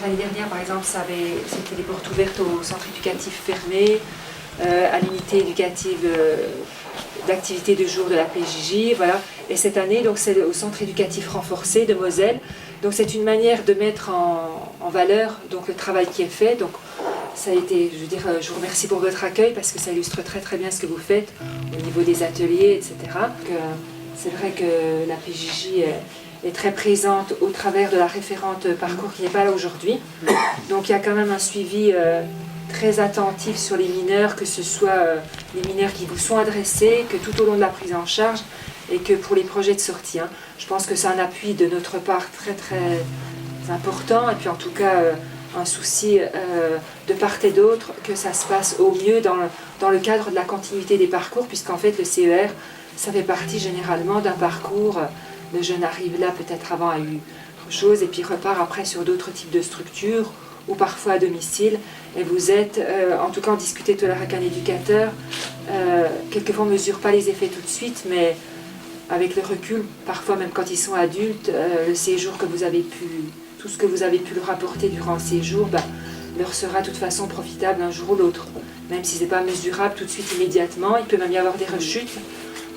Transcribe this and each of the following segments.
L'année dernière, par exemple, c'était des portes ouvertes au centre éducatif fermé, à l'unité éducative d'activité de jour de la PJJ, voilà. Et cette année, donc, c'est au centre éducatif renforcé de Moselle. Donc, c'est une manière de mettre en valeur donc, le travail qui est fait. Donc, ça a été, je veux dire, je vous remercie pour votre accueil parce que ça illustre très très bien ce que vous faites au niveau des ateliers, etc. C'est vrai que la PJJ est très présente au travers de la référente parcours qui n'est pas là aujourd'hui. Donc il y a quand même un suivi très attentif sur les mineurs, que ce soit les mineurs qui vous sont adressés, que tout au long de la prise en charge et que pour les projets de sortie. Hein. Je pense que c'est un appui de notre part très très important et puis en tout cas un souci de part et d'autre que ça se passe au mieux dans le cadre de la continuité des parcours, puisqu'en fait le CER, ça fait partie généralement d'un parcours. Le jeune arrive là peut-être avant à eu autre chose et puis repart après sur d'autres types de structures ou parfois à domicile. Et vous êtes, en tout cas en discuter tout à l'heure avec un éducateur, quelquefois on ne mesure pas les effets tout de suite, mais avec le recul, parfois même quand ils sont adultes, le séjour que vous avez pu, tout ce que vous avez pu leur apporter durant le séjour, leur sera de toute façon profitable un jour ou l'autre. Même si ce n'est pas mesurable tout de suite immédiatement, il peut même y avoir des rechutes.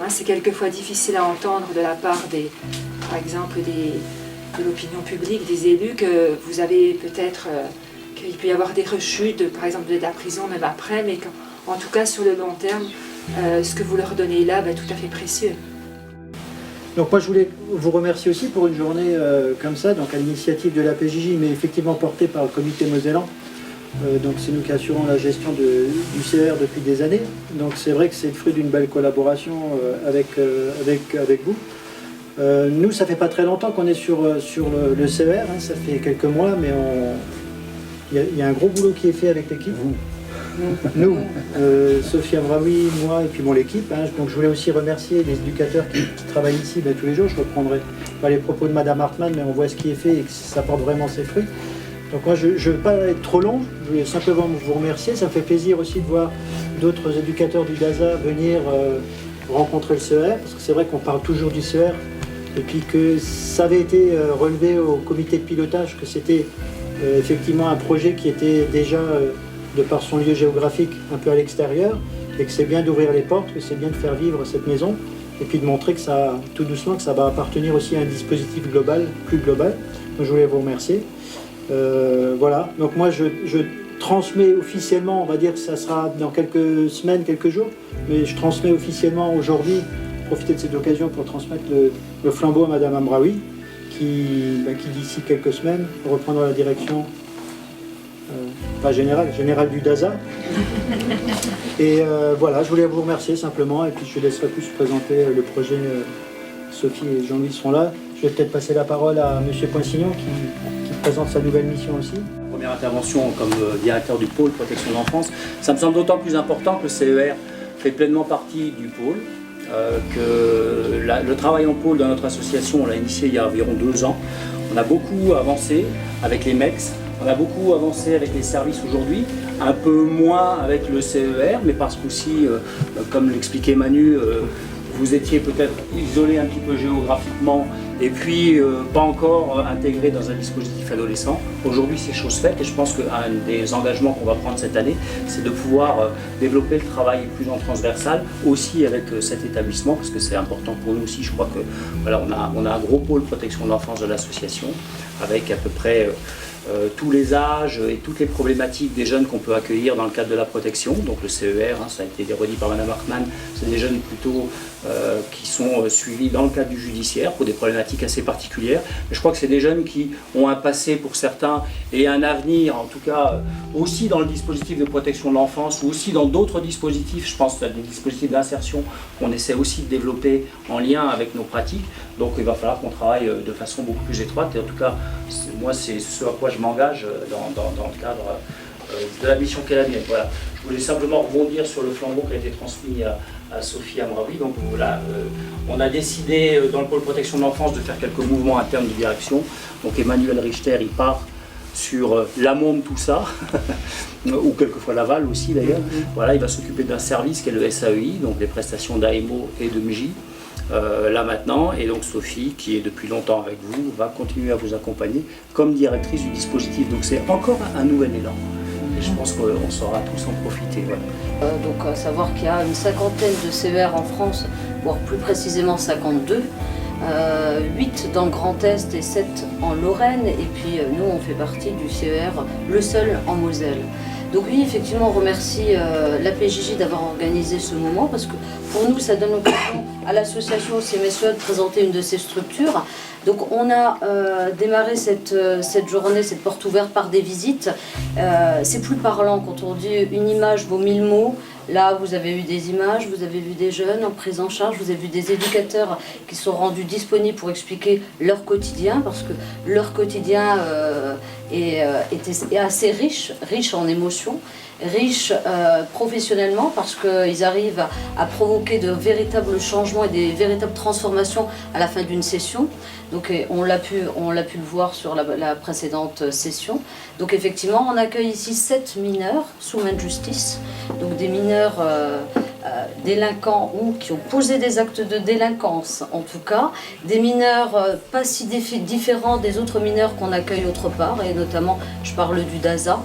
C'est quelquefois difficile à entendre de la part par exemple, de l'opinion publique, des élus, que vous avez peut-être, qu'il peut y avoir des rechutes, par exemple de la prison même après, mais en tout cas sur le long terme, ce que vous leur donnez là est tout à fait précieux. Donc moi je voulais vous remercier aussi pour une journée comme ça, donc à l'initiative de la PJJ, mais effectivement portée par le comité mosellan. Donc c'est nous qui assurons la gestion du CER depuis des années. Donc c'est vrai que c'est le fruit d'une belle collaboration avec vous. Nous, ça fait pas très longtemps qu'on est sur le CER, hein, ça fait quelques mois, mais il y a un gros boulot qui est fait avec l'équipe. Nous, Sophie Amraoui, moi et puis bon, l'équipe. Hein. Donc je voulais aussi remercier les éducateurs qui travaillent ici tous les jours. Je reprendrai pas les propos de Madame Hartmann, mais on voit ce qui est fait et que ça porte vraiment ses fruits. Donc moi je ne veux pas être trop long, je voulais simplement vous remercier. Ça me fait plaisir aussi de voir d'autres éducateurs du DASA venir rencontrer le CER, parce que c'est vrai qu'on parle toujours du CER, et puis que ça avait été relevé au comité de pilotage, que c'était effectivement un projet qui était déjà, de par son lieu géographique, un peu à l'extérieur, et que c'est bien d'ouvrir les portes, que c'est bien de faire vivre cette maison, et puis de montrer que ça, tout doucement, que ça va appartenir aussi à un dispositif global, plus global. Donc je voulais vous remercier. Voilà, donc moi je transmets officiellement, on va dire que ça sera dans quelques semaines, quelques jours, mais je transmets officiellement aujourd'hui, profiter de cette occasion pour transmettre le flambeau à Madame Amraoui, qui d'ici quelques semaines reprendra la direction générale du DASA. Et voilà, je voulais vous remercier simplement, et puis je laisserai plus présenter le projet. Sophie et Jean-Louis seront là. Je vais peut-être passer la parole à M. Poinsignon qui présente sa nouvelle mission aussi. Première intervention comme directeur du pôle protection de l'enfance, ça me semble d'autant plus important que le CER fait pleinement partie du pôle, que le travail en pôle dans notre association, on l'a initié il y a environ 2 ans. On a beaucoup avancé avec les MEX, on a beaucoup avancé avec les services aujourd'hui, un peu moins avec le CER, mais parce qu'aussi, comme l'expliquait Manu, vous étiez peut-être isolé un petit peu géographiquement et puis pas encore intégré dans un dispositif adolescent. Aujourd'hui, c'est chose faite et je pense qu'un des engagements qu'on va prendre cette année, c'est de pouvoir développer le travail plus en transversal aussi avec cet établissement, parce que c'est important pour nous aussi. Je crois que voilà, on a un gros pôle protection de l'enfance de l'association avec à peu près tous les âges et toutes les problématiques des jeunes qu'on peut accueillir dans le cadre de la protection. Donc le CER, hein, ça a été redit par Mme Hartmann, c'est des jeunes plutôt qui sont suivis dans le cadre du judiciaire pour des problématiques assez particulières. Mais je crois que c'est des jeunes qui ont un passé pour certains et un avenir, en tout cas aussi dans le dispositif de protection de l'enfance ou aussi dans d'autres dispositifs. Je pense à des dispositifs d'insertion qu'on essaie aussi de développer en lien avec nos pratiques. Donc il va falloir qu'on travaille de façon beaucoup plus étroite. Et en tout cas, moi, c'est ce à quoi je m'engage dans le cadre de la mission qu'est la mienne. Voilà. Je voulais simplement rebondir sur le flambeau qui a été transmis à Sophie Amraoui. Donc voilà, on a décidé dans le pôle protection de l'enfance de faire quelques mouvements internes de direction. Donc Emmanuel Richter, il part sur l'amont de tout ça, ou quelquefois l'aval aussi d'ailleurs. Voilà, il va s'occuper d'un service qui est le SAEI, donc les prestations d'AMO et de MJ. là maintenant. Et donc Sophie, qui est depuis longtemps avec vous, va continuer à vous accompagner comme directrice du dispositif. Donc c'est encore un nouvel élan. Et je pense qu'on saura tous en profiter. Voilà. Donc à savoir qu'il y a une cinquantaine de CER en France, voire plus précisément 52. 8 dans le Grand Est et 7 en Lorraine, et puis nous on fait partie du CER, le seul en Moselle. Donc oui, effectivement, on remercie la PJJ d'avoir organisé ce moment, parce que pour nous ça donne l'occasion à l'association CMSE de présenter une de ses structures. Donc on a démarré cette journée, cette porte ouverte par des visites. C'est plus parlant quand on dit une image vaut 1000 mots. Là, vous avez eu des images, vous avez vu des jeunes en prise en charge, vous avez vu des éducateurs qui sont rendus disponibles pour expliquer leur quotidien, parce que leur quotidien est assez riche en émotions, riche professionnellement, parce qu'ils arrivent à provoquer de véritables changements et des véritables transformations à la fin d'une session. Donc on l'a pu le voir sur la précédente session. Donc effectivement, on accueille ici 7 mineurs sous main de justice, donc des mineurs délinquants ou qui ont posé des actes de délinquance, en tout cas, des mineurs pas si différents des autres mineurs qu'on accueille autre part, et notamment, je parle du DASA,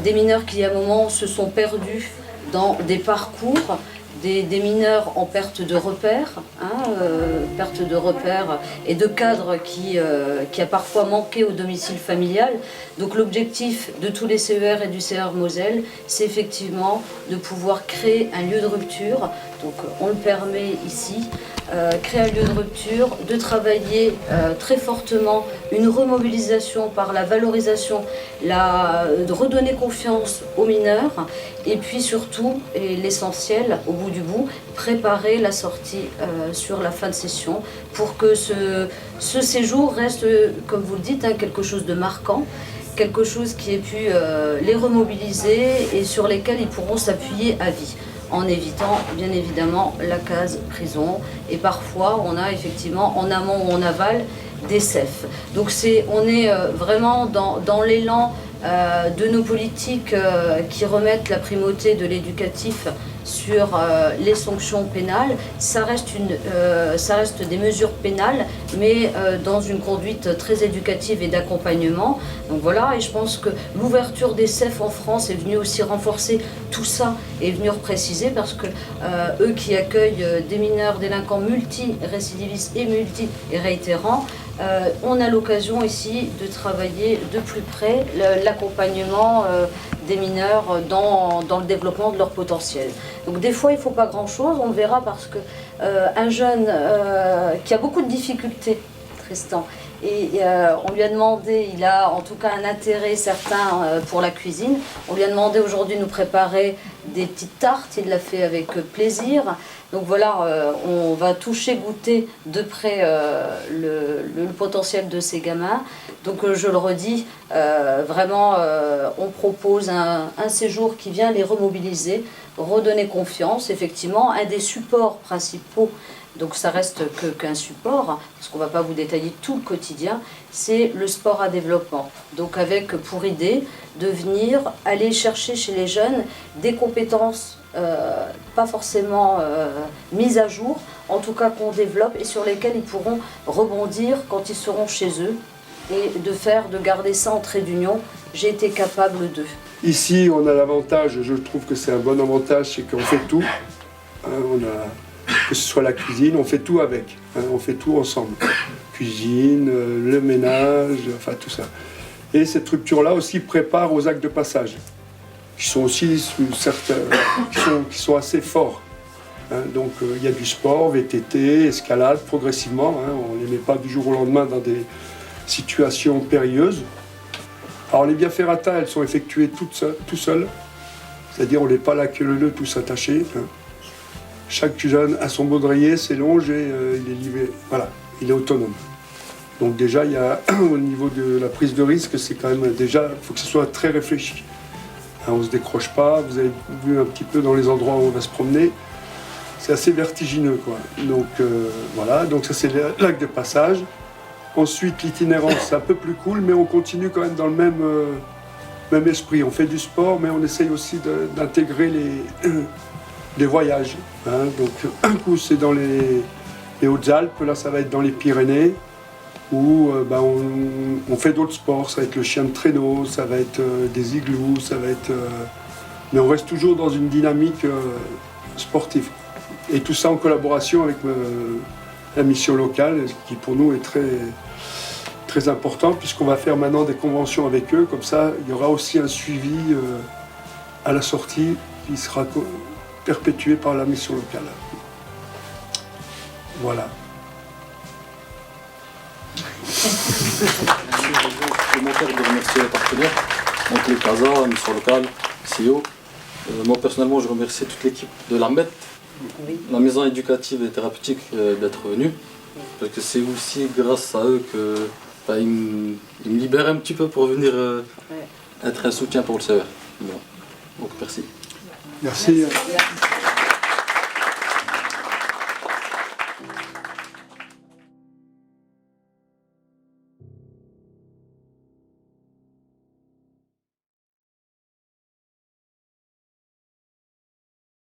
des mineurs qui à un moment se sont perdus dans des parcours, des mineurs en perte de repères, perte de repères et de cadre qui a parfois manqué au domicile familial. Donc l'objectif de tous les CER et du CER Moselle, c'est effectivement de pouvoir créer un lieu de rupture. Donc on le permet ici, créer un lieu de rupture, de travailler très fortement une remobilisation par la valorisation, de redonner confiance aux mineurs, et puis surtout, et l'essentiel au bout du bout, préparer la sortie sur la fin de session pour que ce séjour reste, comme vous le dites, quelque chose de marquant, quelque chose qui ait pu les remobiliser et sur lesquels ils pourront s'appuyer à vie, en évitant bien évidemment la case prison. Et parfois on a effectivement en amont ou en aval des CEF. Donc on est vraiment dans l'élan de nos politiques qui remettent la primauté de l'éducatif sur les sanctions pénales. Ça reste des mesures pénales, mais dans une conduite très éducative et d'accompagnement. Donc voilà, et je pense que l'ouverture des CEF en France est venue aussi renforcer tout ça, et venue préciser, parce que eux qui accueillent des mineurs délinquants multi-récidivistes et multi-réitérants, on a l'occasion ici de travailler de plus près l'accompagnement des mineurs dans le développement de leur potentiel. Donc des fois il ne faut pas grand chose, on le verra, parce que un jeune qui a beaucoup de difficultés, Tristan, et on lui a demandé, il a en tout cas un intérêt certain pour la cuisine, on lui a demandé aujourd'hui de nous préparer des petites tartes, il l'a fait avec plaisir. Donc voilà, on va toucher, goûter de près le potentiel de ces gamins. Donc je le redis, vraiment on propose un séjour qui vient les remobiliser, redonner confiance. Effectivement, un des supports principaux, donc ça reste qu'un support, parce qu'on ne va pas vous détailler tout le quotidien, c'est le sport à développement. Donc avec pour idée de venir aller chercher chez les jeunes des compétences pas forcément mises à jour, en tout cas qu'on développe et sur lesquelles ils pourront rebondir quand ils seront chez eux, et de garder ça en trait d'union. J'ai été capable d'eux. Ici, on a l'avantage, je trouve que c'est un bon avantage, c'est qu'on fait tout. Que ce soit la cuisine, on fait tout avec, on fait tout ensemble. Cuisine, le ménage, enfin tout ça. Et cette structure-là aussi prépare aux actes de passage, qui sont aussi qui sont assez forts. Donc il y a du sport, VTT, escalade, progressivement. On ne les met pas du jour au lendemain dans des situations périlleuses. Alors les bienfairata, elles sont effectuées tout seules, c'est-à-dire on n'est pas là que le nœud tous attachés. Chaque jeune a son baudrier, ses longes, et il est livré, voilà, il est autonome. Donc déjà, il y a au niveau de la prise de risque, c'est quand même déjà, il faut que ce soit très réfléchi. On ne se décroche pas, vous avez vu un petit peu dans les endroits où on va se promener, c'est assez vertigineux, quoi. Donc voilà, donc ça c'est l'acte de passage. Ensuite, l'itinérance, c'est un peu plus cool, mais on continue quand même dans le même esprit. On fait du sport, mais on essaye aussi d'intégrer les voyages. Donc un coup c'est dans Les Hautes-Alpes, là ça va être dans les Pyrénées, où on fait d'autres sports, ça va être le chien de traîneau, ça va être des igloos, ça va être... mais on reste toujours dans une dynamique sportive. Et tout ça en collaboration avec la mission locale, qui pour nous est très important, puisqu'on va faire maintenant des conventions avec eux, comme ça il y aura aussi un suivi à la sortie qui sera perpétué par la mission locale. Voilà. Supplémentaire de remercier les partenaires, donc les CASA, mission locale, CEO. Moi personnellement, je remercie toute l'équipe de la MET, la maison éducative et thérapeutique, d'être venue, parce que c'est aussi grâce à eux que ils me libèrent un petit peu pour venir être un soutien pour le CER. Bon. Donc merci. Merci. Merci.